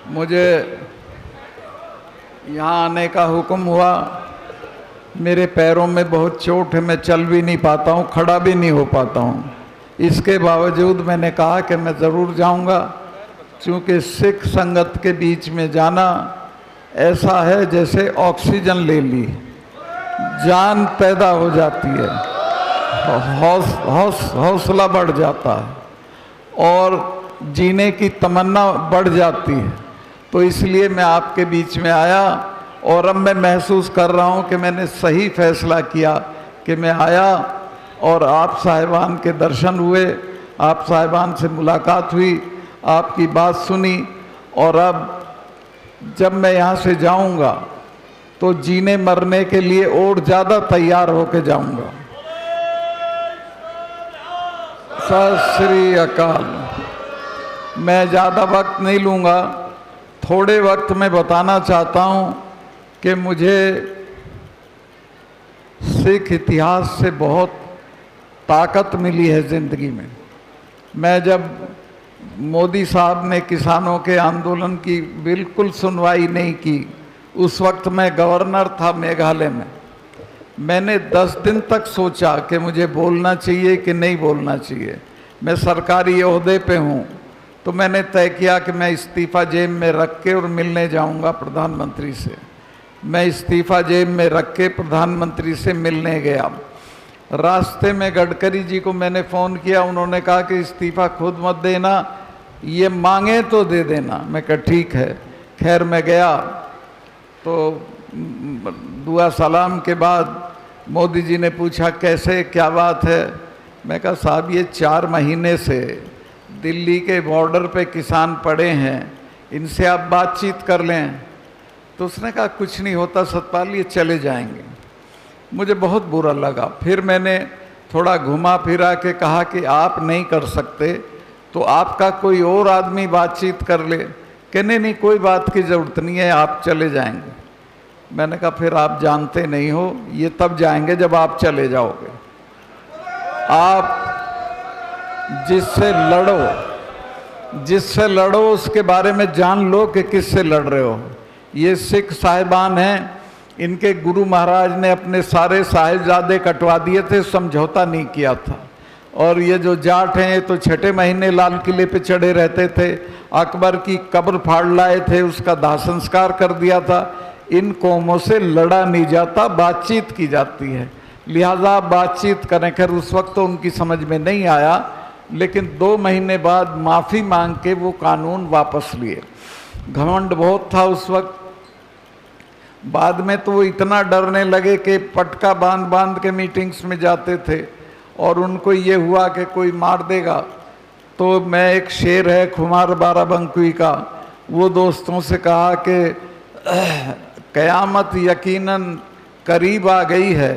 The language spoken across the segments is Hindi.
मुझे यहाँ आने का हुक्म हुआ। मेरे पैरों में बहुत चोट है, मैं चल भी नहीं पाता हूँ, खड़ा भी नहीं हो पाता हूँ। इसके बावजूद मैंने कहा कि मैं ज़रूर जाऊँगा, क्योंकि सिख संगत के बीच में जाना ऐसा है जैसे ऑक्सीजन ले ली, जान पैदा हो जाती है, हौसला बढ़ जाता है और जीने की तमन्ना बढ़ जाती है। तो इसलिए मैं आपके बीच में आया और अब मैं महसूस कर रहा हूँ कि मैंने सही फैसला किया कि मैं आया और आप साहिबान के दर्शन हुए, आप साहिबान से मुलाकात हुई, आपकी बात सुनी और अब जब मैं यहाँ से जाऊँगा तो जीने मरने के लिए और ज़्यादा तैयार होकर जाऊँगा। सत श्री अकाल। मैं ज़्यादा वक्त नहीं लूँगा, थोड़े वक्त में बताना चाहता हूँ कि मुझे सिख इतिहास से बहुत ताकत मिली है ज़िंदगी में। मैं जब मोदी साहब ने किसानों के आंदोलन की बिल्कुल सुनवाई नहीं की, उस वक्त मैं गवर्नर था मेघालय में। मैंने 10 दिन तक सोचा कि मुझे बोलना चाहिए कि नहीं बोलना चाहिए। मैं सरकारी ओहदे पे हूँ, तो मैंने तय किया कि मैं इस्तीफ़ा जेब में रख के और मिलने जाऊँगा प्रधानमंत्री से। मैं इस्तीफ़ा जेब में रख के प्रधानमंत्री से मिलने गया। रास्ते में गडकरी जी को मैंने फ़ोन किया, उन्होंने कहा कि इस्तीफ़ा खुद मत देना, ये मांगे तो दे देना। मैं कहा ठीक है। खैर मैं गया तो दुआ सलाम के बाद मोदी जी ने पूछा कैसे, क्या बात है। मैं कहा साहब ये 4 महीने से दिल्ली के बॉर्डर पे किसान पड़े हैं, इनसे आप बातचीत कर लें। तो उसने कहा कुछ नहीं होता सतपाल, ये चले जाएंगे। मुझे बहुत बुरा लगा। फिर मैंने थोड़ा घुमा फिरा के कहा कि आप नहीं कर सकते तो आपका कोई और आदमी बातचीत कर ले। कहने नहीं कोई बात की ज़रूरत नहीं है, आप चले जाएंगे। मैंने कहा फिर आप जानते नहीं हो, ये तब जाएंगे जब आप चले जाओगे। आप जिससे लड़ो उसके बारे में जान लो कि किससे लड़ रहे हो। ये सिख साहिबान हैं, इनके गुरु महाराज ने अपने सारे साहिबजादे कटवा दिए थे, समझौता नहीं किया था। और ये जो जाट हैं ये तो 6ठे महीने लाल किले पे चढ़े रहते थे, अकबर की कब्र फाड़ लाए थे, उसका दाह संस्कार कर दिया था। इन कौमों से लड़ा नहीं जाता, बातचीत की जाती है, लिहाजा बातचीत करें। खैर उस वक्त तो उनकी समझ में नहीं आया, लेकिन 2 महीने बाद माफ़ी मांग के वो कानून वापस लिए। घमंड बहुत था उस वक्त। बाद में तो वो इतना डरने लगे कि पटका बांध बांध के मीटिंग्स में जाते थे और उनको ये हुआ कि कोई मार देगा। तो मैं एक शेर है खुमार बाराबंकी का, वो दोस्तों से कहा कि क़यामत यकीनन करीब आ गई है,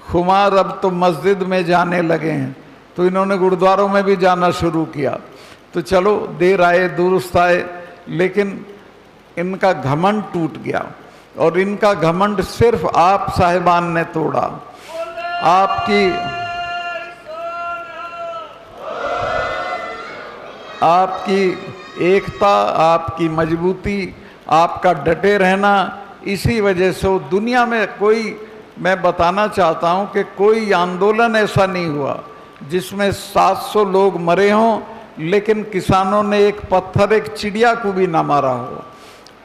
खुमार अब तो मस्जिद में जाने लगे हैं। तो इन्होंने गुरुद्वारों में भी जाना शुरू किया। तो चलो देर आए दुरुस्त आए, लेकिन इनका घमंड टूट गया और इनका घमंड सिर्फ आप साहिबान ने तोड़ा। आपकी एकता, आपकी मजबूती, आपका डटे रहना, इसी वजह से वो दुनिया में कोई, मैं बताना चाहता हूँ कि कोई आंदोलन ऐसा नहीं हुआ जिसमें 700 लोग मरे हों, लेकिन किसानों ने एक पत्थर एक चिड़िया को भी ना मारा हो।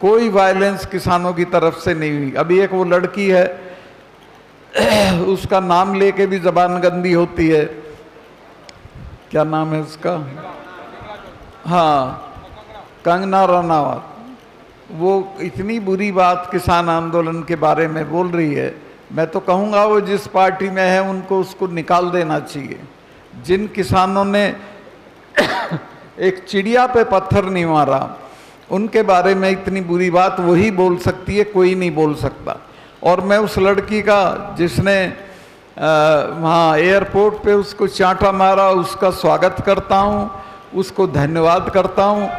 कोई वायलेंस किसानों की तरफ से नहीं हुई। अभी एक वो लड़की है, उसका नाम लेके भी जबान गंदी होती है, क्या नाम है उसका, हाँ कंगना रनावत। वो इतनी बुरी बात किसान आंदोलन के बारे में बोल रही है। मैं तो कहूँगा वो जिस पार्टी में है उनको उसको निकाल देना चाहिए। जिन किसानों ने एक चिड़िया पे पत्थर नहीं मारा, उनके बारे में इतनी बुरी बात वही बोल सकती है, कोई नहीं बोल सकता। और मैं उस लड़की का जिसने वहाँ एयरपोर्ट पे उसको चांटा मारा, उसका स्वागत करता हूँ, उसको धन्यवाद करता हूँ।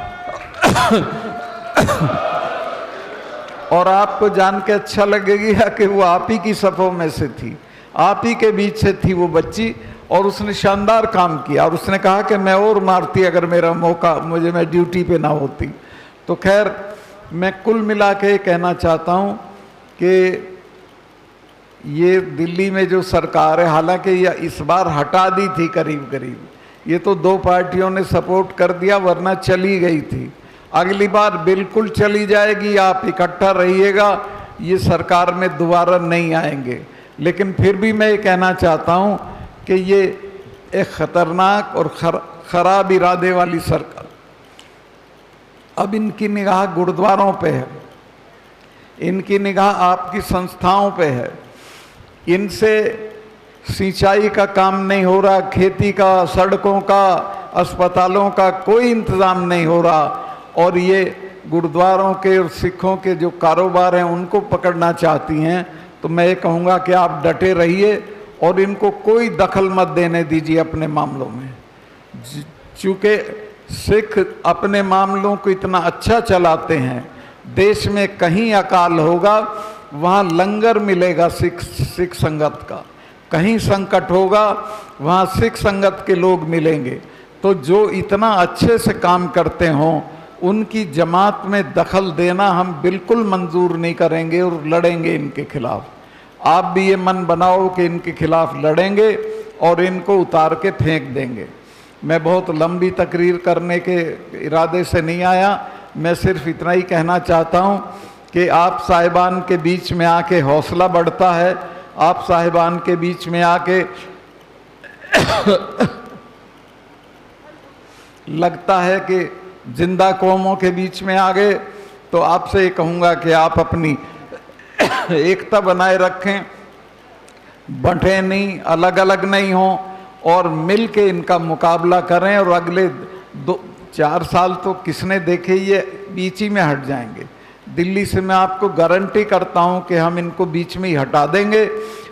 और आपको जान के अच्छा लगेगा कि वो आप ही की सफ़ों में से थी, आप ही के बीच से थी वो बच्ची, और उसने शानदार काम किया। और उसने कहा कि मैं और मारती अगर मेरा मौका, मैं ड्यूटी पे ना होती। तो खैर मैं कुल मिला के कहना चाहता हूँ कि ये दिल्ली में जो सरकार है, हालांकि ये इस बार हटा दी थी करीब करीब, ये तो 2 पार्टियों ने सपोर्ट कर दिया, वरना चली गई थी। अगली बार बिल्कुल चली जाएगी, आप इकट्ठा रहिएगा, ये सरकार में दोबारा नहीं आएंगे। लेकिन फिर भी मैं ये कहना चाहता हूँ कि ये एक ख़तरनाक और ख़राब इरादे वाली सरकार, अब इनकी निगाह गुरुद्वारों पे है, इनकी निगाह आपकी संस्थाओं पे है, इनसे सिंचाई का काम नहीं हो रहा, खेती का, सड़कों का, अस्पतालों का कोई इंतज़ाम नहीं हो रहा, और ये गुरुद्वारों के और सिखों के जो कारोबार हैं उनको पकड़ना चाहती हैं। तो मैं ये कहूँगा कि आप डटे रहिए और इनको कोई दखल मत देने दीजिए अपने मामलों में। चूँकि सिख अपने मामलों को इतना अच्छा चलाते हैं, देश में कहीं अकाल होगा वहाँ लंगर मिलेगा सिख संगत का, कहीं संकट होगा वहाँ सिख संगत के लोग मिलेंगे। तो जो इतना अच्छे से काम करते हों उनकी जमात में दखल देना हम बिल्कुल मंजूर नहीं करेंगे और लड़ेंगे इनके खिलाफ। आप भी ये मन बनाओ कि इनके खिलाफ लड़ेंगे और इनको उतार के फेंक देंगे। मैं बहुत लंबी तकरीर करने के इरादे से नहीं आया, मैं सिर्फ इतना ही कहना चाहता हूँ कि आप साहिबान के बीच में आके हौसला बढ़ता है, आप साहिबान के बीच में आके लगता है कि जिंदा कौमों के बीच में आ गए। तो आपसे ये कहूँगा कि आप अपनी एकता बनाए रखें, बंटे नहीं, अलग अलग नहीं हों और मिल के इनका मुकाबला करें। और अगले 2-4 साल तो किसने देखे, ये बीच ही में हट जाएंगे। दिल्ली से मैं आपको गारंटी करता हूँ कि हम इनको बीच में ही हटा देंगे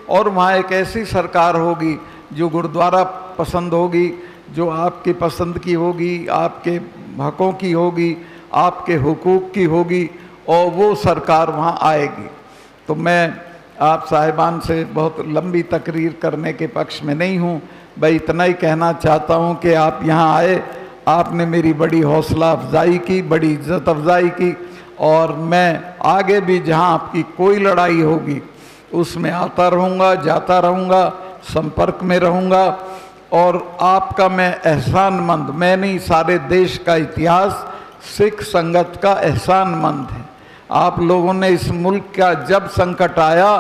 और वहाँ एक ऐसी सरकार होगी जो गुरुद्वारा पसंद होगी, जो आपकी पसंद की होगी, आपके हकों की होगी, आपके हुकूक की होगी, और वो सरकार वहाँ आएगी। तो मैं आप साहिबान से बहुत लंबी तकरीर करने के पक्ष में नहीं हूँ, भाई इतना ही कहना चाहता हूँ कि आप यहाँ आए, आपने मेरी बड़ी हौसला अफजाई की, बड़ी इज्जत अफजाई की, और मैं आगे भी जहाँ आपकी कोई लड़ाई होगी उसमें आता रहूँगा, जाता रहूँगा, संपर्क में रहूँगा। और आपका मैं एहसानमंद, मैं नहीं, सारे देश का इतिहास सिख संगत का एहसानमंद है। आप लोगों ने इस मुल्क का जब संकट आया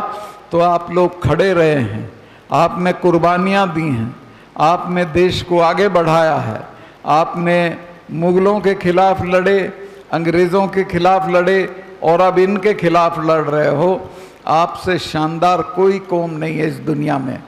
तो आप लोग खड़े रहे हैं, आपने कुर्बानियाँ दी हैं, आपने देश को आगे बढ़ाया है, आपने मुग़लों के खिलाफ लड़े, अंग्रेज़ों के खिलाफ लड़े और अब इनके खिलाफ लड़ रहे हो। आपसे शानदार कोई कौम नहीं है इस दुनिया में।